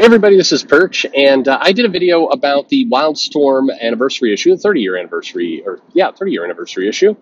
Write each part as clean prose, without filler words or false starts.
Hey everybody, this is Perch, and I did a video about the Wildstorm anniversary issue, the 30-year anniversary, 30-year anniversary issue.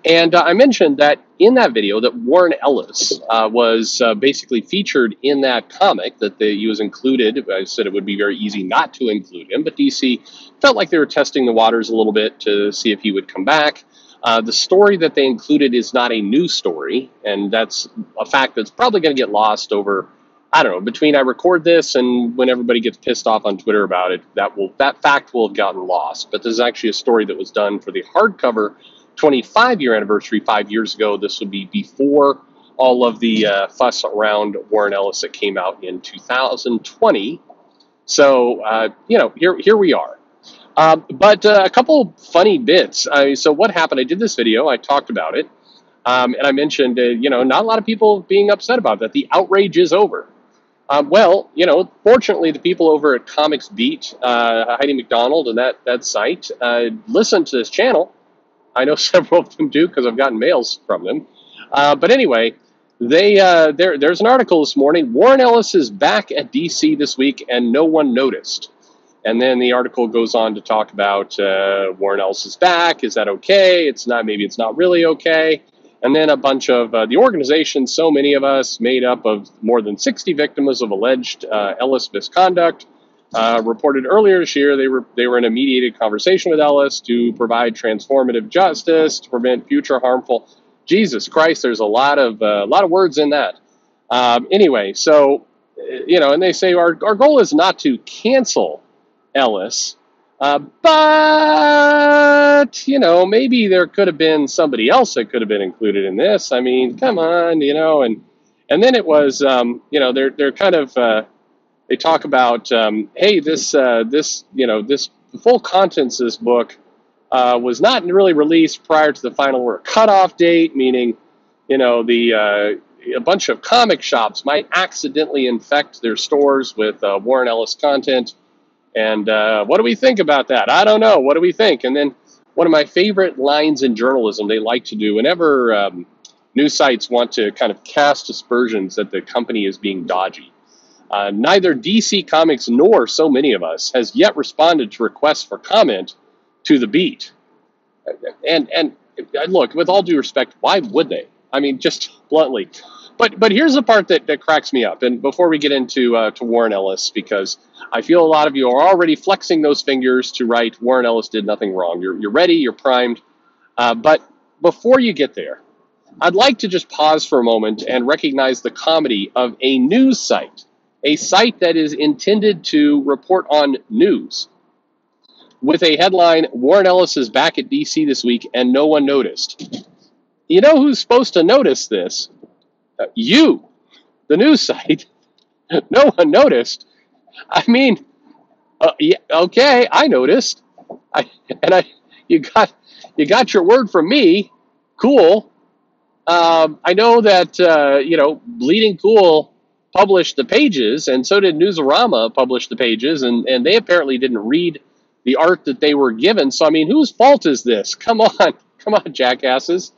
And I mentioned that in that video that Warren Ellis was basically featured in that comic, that he was included. I said it would be very easy not to include him, but DC felt like they were testing the waters a little bit to see if he would come back. The story that they included is not a new story, and that's a fact that's probably going to get lost over, I don't know, between I record this and when everybody gets pissed off on Twitter about it, that fact will have gotten lost. But this is actually a story that was done for the hardcover 25-year anniversary 5 years ago. This would be before all of the fuss around Warren Ellis that came out in 2020. So, here we are. But a couple funny bits. So what happened? I did this video. I talked about it. And I mentioned, not a lot of people being upset about that. The outrage is over. Fortunately, the people over at Comics Beat, Heidi McDonald and that site, listen to this channel. I know several of them do because I've gotten mails from them. But anyway, there's an article this morning. Warren Ellis is back at DC this week and no one noticed. And then the article goes on to talk about Warren Ellis is back. Is that okay? It's not. Maybe it's not really okay. And then a bunch of the organization, so many of us, made up of more than 60 victims of alleged Ellis misconduct, reported earlier this year they were in a mediated conversation with Ellis to provide transformative justice to prevent future harmful. Jesus Christ, there's a lot of words in that. Anyway, so and they say our goal is not to cancel Ellis. But maybe there could have been somebody else that could have been included in this. I mean, come on, and then it was, they're kind of, they talk about, hey, this the full contents of this book was not really released prior to the final word cutoff date, meaning, a bunch of comic shops might accidentally infect their stores with Warren Ellis content. And what do we think about that? I don't know. What do we think? And then one of my favorite lines in journalism they like to do whenever news sites want to kind of cast aspersions that the company is being dodgy. Neither DC Comics nor so many of us has yet responded to requests for comment to the beat. And look, with all due respect, why would they? I mean, just bluntly. But here's the part that cracks me up. And before we get into to Warren Ellis, because I feel a lot of you are already flexing those fingers to write Warren Ellis did nothing wrong. You're ready, you're primed. But before you get there, I'd like to just pause for a moment and recognize the comedy of a news site, a site that is intended to report on news, with a headline, Warren Ellis is back at DC this week and no one noticed. You know who's supposed to notice this? You, the news site. No one noticed. I mean, yeah, okay, I noticed. You got your word from me. Cool. I know that Bleeding Cool published the pages, and so did Newsarama publish the pages, and they apparently didn't read the art that they were given. So I mean, whose fault is this? Come on, jackasses.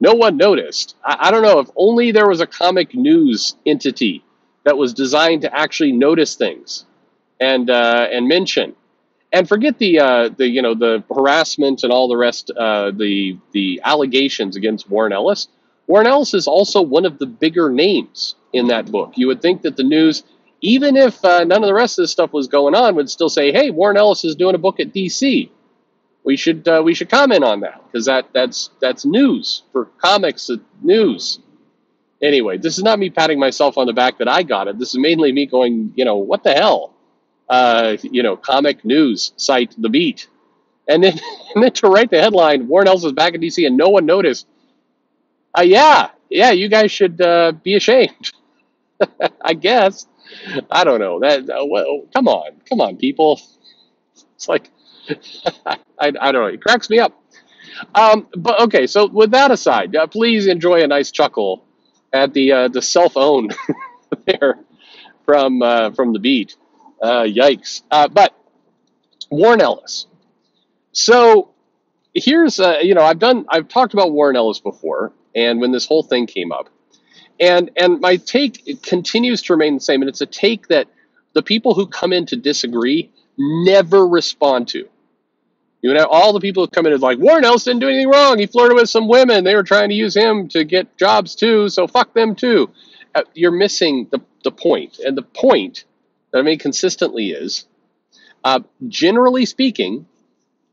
No one noticed. I don't know, if only there was a comic news entity that was designed to actually notice things and mention. And forget the harassment and all the rest, the allegations against Warren Ellis. Warren Ellis is also one of the bigger names in that book. You would think that the news, even if none of the rest of this stuff was going on, would still say, hey, Warren Ellis is doing a book at DC. We should comment on that, because that's news for comics. News. Anyway, this is not me patting myself on the back that I got it. This is mainly me going, what the hell? Comic news site The Beat, and then to write the headline, Warren Ellis is back in DC and no one noticed. Yeah, you guys should be ashamed. I guess. I don't know that. Well, come on, people. It's like. I don't know. It cracks me up. But okay, so with that aside, please enjoy a nice chuckle at the cell phone there from The Beat. Yikes. But Warren Ellis. So here's I've talked about Warren Ellis before, and when this whole thing came up, And my take continues to remain the same, and it's a take that the people who come in to disagree never respond to. You know, all the people who come in is like, Warren Ellis didn't do anything wrong. He flirted with some women. They were trying to use him to get jobs too, so fuck them too. You're missing the point. And the point that I make consistently is, generally speaking,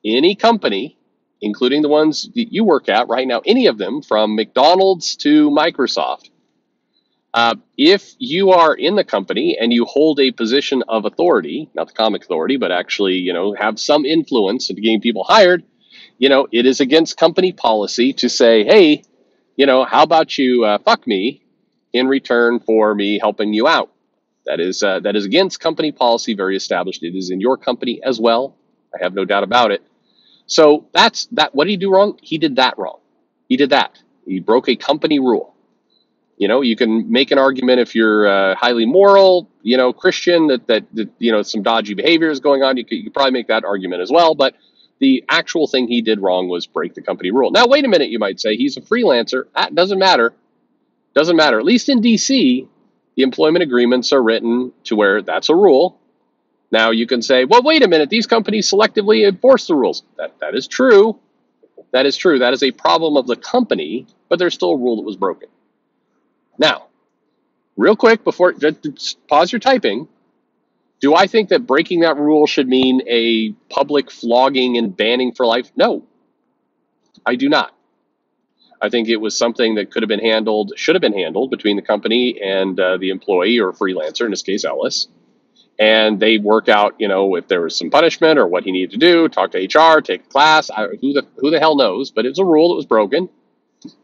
any company, including the ones that you work at right now, any of them, from McDonald's to Microsoft, if you are in the company and you hold a position of authority, not the comic authority, but actually, you know, have some influence in getting people hired, you know, it is against company policy to say, hey, you know, how about you fuck me in return for me helping you out? That is against company policy, very established. It is in your company as well. I have no doubt about it. So that's that. What did he do wrong? He did that wrong. He did that. He broke a company rule. You know, you can make an argument if you're highly moral, you know, Christian, that you know, some dodgy behavior is going on. You could probably make that argument as well. But the actual thing he did wrong was break the company rule. Now, wait a minute, you might say. He's a freelancer. That doesn't matter. Doesn't matter. At least in D.C., the employment agreements are written to where that's a rule. Now, you can say, well, wait a minute. These companies selectively enforce the rules. That is true. That is true. That is a problem of the company, but there's still a rule that was broken. Now, real quick, before just pause your typing, do I think that breaking that rule should mean a public flogging and banning for life? No, I do not. I think it was something that could have been handled, should have been handled between the company and the employee or freelancer, in this case, Ellis. And they work out, you know, if there was some punishment or what he needed to do, talk to HR, take a class, who the hell knows, but it's a rule that was broken.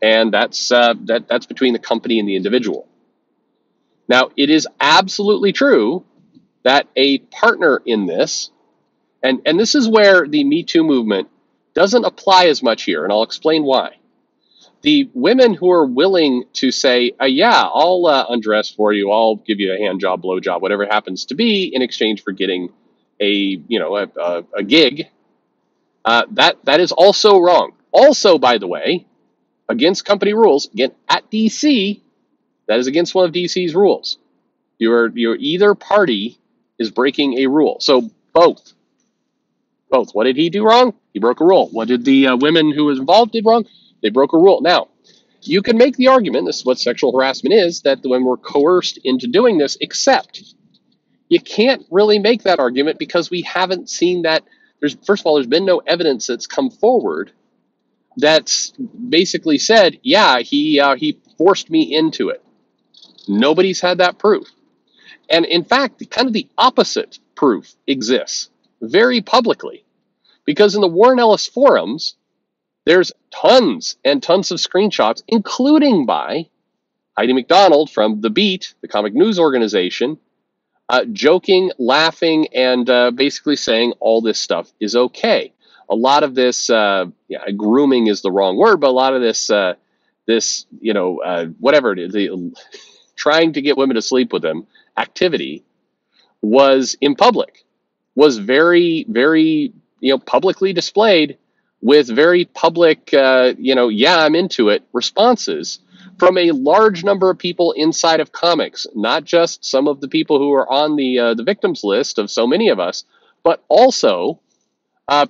And that's between the company and the individual. Now, it is absolutely true that a partner in this, and this is where the Me Too movement doesn't apply as much here, and I'll explain why. The women who are willing to say, yeah, I'll undress for you, I'll give you a hand job, blow job, whatever it happens to be, in exchange for getting a gig, that is also wrong. Also, by the way, against company rules, again, at DC, that is against one of DC's rules. Your either party is breaking a rule. So both. What did he do wrong? He broke a rule. What did the women who was involved did wrong? They broke a rule. Now, you can make the argument, this is what sexual harassment is, that the women were coerced into doing this, except you can't really make that argument because we haven't seen that. First of all, there's been no evidence that's come forward that's basically said, yeah, he forced me into it. Nobody's had that proof. And in fact, kind of the opposite proof exists very publicly. Because in the Warren Ellis forums, there's tons and tons of screenshots, including by Heidi McDonald from The Beat, the comic news organization, joking, laughing, and basically saying all this stuff is okay. A lot of this, grooming is the wrong word, but a lot of this, whatever it is, trying to get women to sleep with him activity was in public, was very, very, publicly displayed with very public, I'm into it responses from a large number of people inside of comics, not just some of the people who are on the victims list of so many of us, but also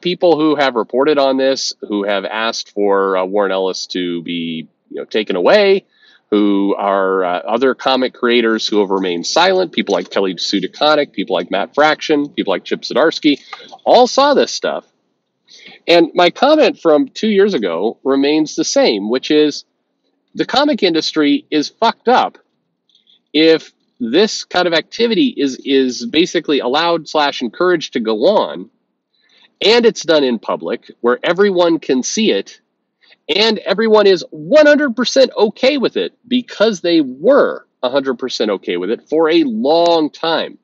people who have reported on this, who have asked for Warren Ellis to be taken away, who are other comic creators who have remained silent, people like Kelly Sue DeConnick, people like Matt Fraction, people like Chip Zdarsky, all saw this stuff. And my comment from 2 years ago remains the same, which is the comic industry is fucked up if this kind of activity is basically allowed / encouraged to go on, and it's done in public where everyone can see it, and everyone is 100% okay with it because they were 100% okay with it for a long time.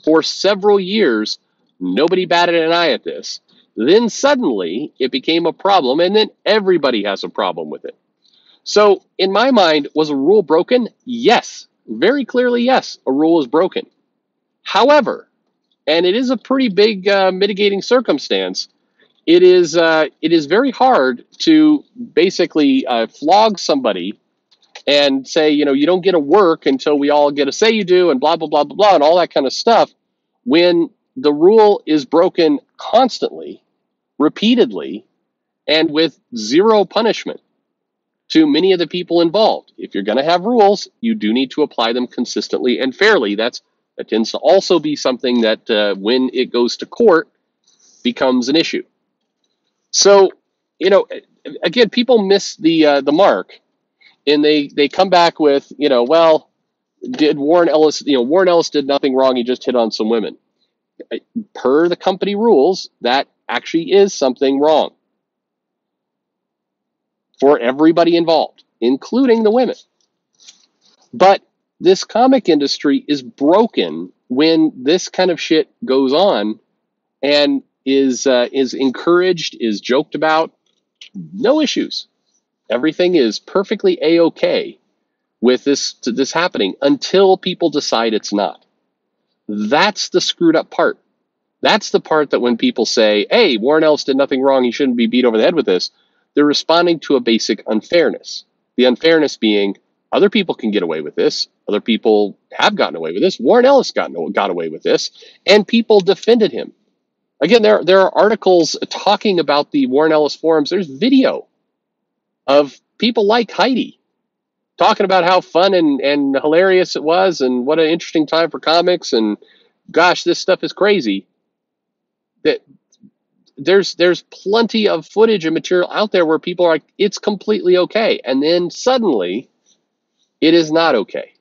For several years, nobody batted an eye at this. Then suddenly it became a problem, and then everybody has a problem with it. So in my mind, was a rule broken? Yes. Very clearly, yes, a rule is broken. However, and it is a pretty big mitigating circumstance, it is very hard to basically flog somebody and say, you don't get to work until we all get to say you do, and blah, blah, blah, blah, blah, and all that kind of stuff, when the rule is broken constantly, repeatedly, and with zero punishment to many of the people involved. If you're going to have rules, you do need to apply them consistently and fairly. That tends to also be something that when it goes to court becomes an issue. So, again, people miss the mark, and they come back with, well, did Warren Ellis, Warren Ellis did nothing wrong. He just hit on some women. Per the company rules, that actually is something wrong for everybody involved, including the women. But this comic industry is broken when this kind of shit goes on and is encouraged, is joked about. No issues. Everything is perfectly A-okay with this happening until people decide it's not. That's the screwed up part. That's the part that when people say, hey, Warren Ellis did nothing wrong, he shouldn't be beat over the head with this, they're responding to a basic unfairness. The unfairness being, other people can get away with this. Other people have gotten away with this. Warren Ellis got away with this, and people defended him. Again, there are articles talking about the Warren Ellis forums. There's video of people like Heidi talking about how fun and hilarious it was, and what an interesting time for comics, and gosh, this stuff is crazy. That there's plenty of footage and material out there where people are like, it's completely okay, and then suddenly it is not okay.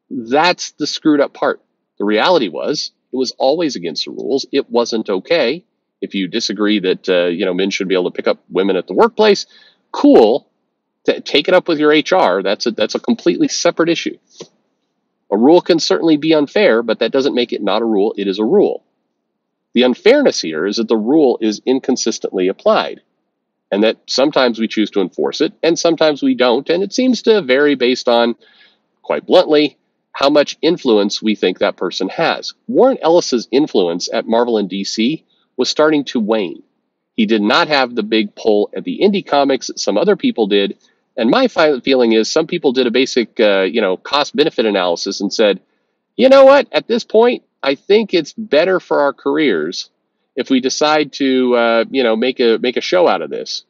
That's the screwed up part. The reality was, it was always against the rules. It wasn't okay. If you disagree that men should be able to pick up women at the workplace, cool. Take it up with your HR. That's a completely separate issue. A rule can certainly be unfair, but that doesn't make it not a rule. It is a rule. The unfairness here is that the rule is inconsistently applied, and that sometimes we choose to enforce it, and sometimes we don't, and it seems to vary based on, quite bluntly, how much influence we think that person has. Warren Ellis's influence at Marvel and DC was starting to wane. He did not have the big pull at the indie comics that some other people did, and my feeling is some people did a basic cost-benefit analysis and said, you know what, at this point, I think it's better for our careers if we decide to make a show out of this,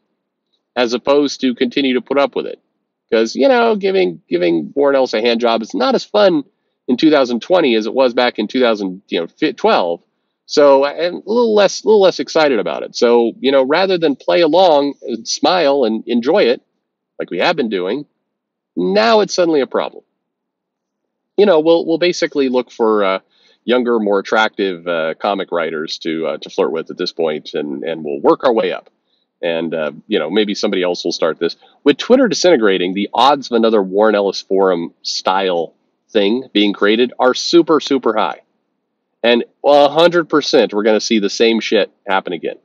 as opposed to continue to put up with it. Because giving Warren Ellis a hand job is not as fun in 2020 as it was back in 2012. So I'm a little less excited about it. So rather than play along and smile and enjoy it like we have been doing, now it's suddenly a problem. We'll basically look for younger, more attractive comic writers to flirt with at this point, and we'll work our way up. And, maybe somebody else will start this. With Twitter disintegrating, the odds of another Warren Ellis forum style thing being created are super, super high. And 100% we're going to see the same shit happen again.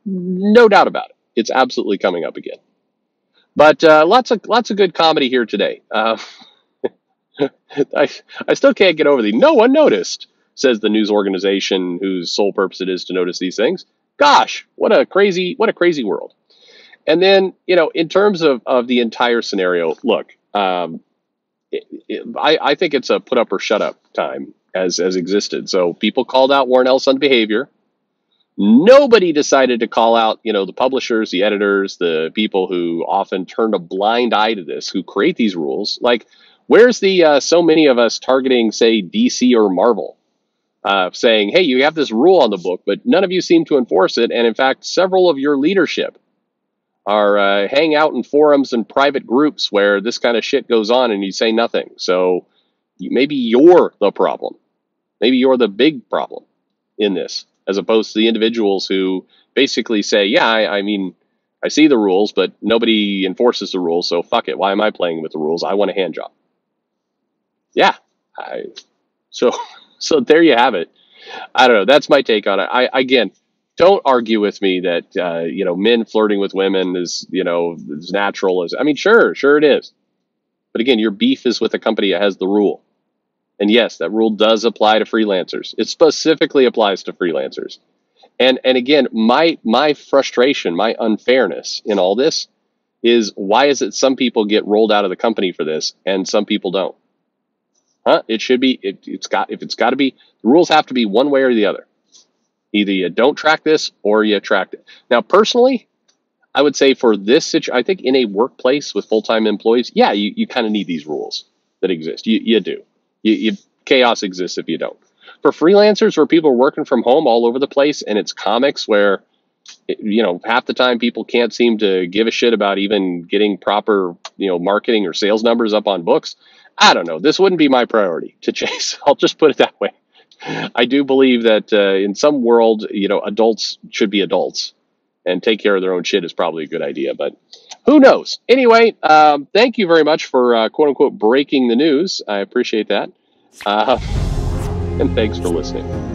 No doubt about it. It's absolutely coming up again. But lots of good comedy here today. I still can't get over the no one noticed, says the news organization whose sole purpose it is to notice these things. Gosh, what a crazy world. And then, in terms of the entire scenario, look, I think it's a put up or shut up time as existed. So people called out Warren Ellis on behavior. Nobody decided to call out, the publishers, the editors, the people who often turn a blind eye to this, who create these rules. Like, where's the so many of us targeting, say, DC or Marvel? Saying, hey, you have this rule on the book, but none of you seem to enforce it. And in fact, several of your leadership are hang out in forums and private groups where this kind of shit goes on and you say nothing. So maybe you're the problem. Maybe you're the big problem in this, as opposed to the individuals who basically say, yeah, I see the rules, but nobody enforces the rules. So fuck it. Why am I playing with the rules? I want a hand job. Yeah. So there you have it. I don't know. That's my take on it. Again, don't argue with me that, men flirting with women is, as natural as, sure it is. But again, your beef is with a company that has the rule. And yes, that rule does apply to freelancers. It specifically applies to freelancers. And again, my frustration, my unfairness in all this is why is it some people get rolled out of the company for this and some people don't? Huh? It should be. If it's got to be, the rules have to be one way or the other. Either you don't track this or you track it. Now, personally, I would say for this situation, I think in a workplace with full-time employees, yeah, you kind of need these rules that exist. You do. Chaos exists if you don't. For freelancers where people are working from home all over the place and it's comics where, half the time people can't seem to give a shit about even getting proper, marketing or sales numbers up on books. I don't know. This wouldn't be my priority to chase. I'll just put it that way. I do believe that in some world, adults should be adults and take care of their own shit is probably a good idea, but who knows? Anyway, thank you very much for quote unquote breaking the news. I appreciate that. And thanks for listening.